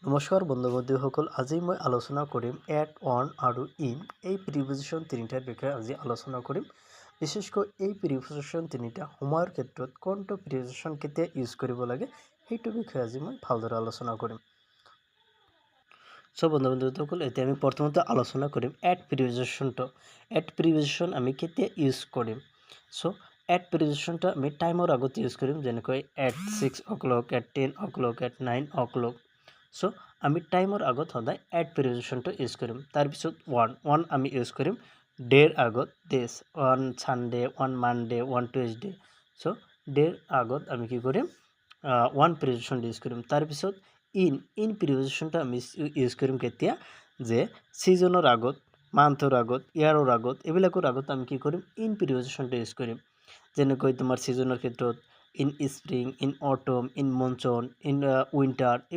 নমস্কাৰ বন্ধু বান্ধৱীসকল, আজি মই আলোচনা কৰিম এট, অন আৰু ইন এই প্ৰিপজিশ্যন তিনিটাৰ বিষয়ে আজি আলোচনা কৰিম। বিশেষকৈ এই প্ৰিপজিশ্যন তিনিটা সময়ৰ ক্ষেত্ৰত কোনটো প্ৰিপজিশ্যন কেতিয়া ইউজ কৰিব লাগে সেইটো বিষয়ে আজি মই ভালদৰে আলোচনা কৰিম। সো বন্ধু বান্ধৱীসকল, এতিয়া আমি প্ৰথমতে আলোচনা কৰিম এট প্ৰিপজিশ্যনটো। এট প্ৰিপজিশ্যন আমি কেতিয়া ইউজ কৰিম। সো এট প্ৰিপজিশ্যনটো আমি টাইমৰ আগত ইউজ কৰিম, যেনেকৈ at 6 o'clock, at 10 o'clock, at 9 o'clock। So আমি টাইমৰ আগত সদায় এট প্ৰিপজিশ্যনটো ইউজ কৰিম। তাৰপিছত ওৱান আমি ইউজ কৰিম ডেৰ আগত, days, one Sunday, one Monday, one Tuesday. So ডেৰ আগত আমি কি কৰিম, ওৱান প্ৰিপজিশ্যন ইউজ কৰিম। তাৰপিছত ইন প্ৰিপজিশ্যনটো আমি ইউজ কৰিম কেতিয়া, যে ছিজনৰ আগত, মান্থৰ আগত, ইয়াৰৰ আগত, এইবিলাকৰ আগত আমি কি কৰিম, ইন প্ৰিপজিশ্যনটো ইউজ কৰিম। যেনেকৈ তোমাৰ ছিজনৰ ক্ষেত্ৰত in spring, in autumn, in monsoon, in winter.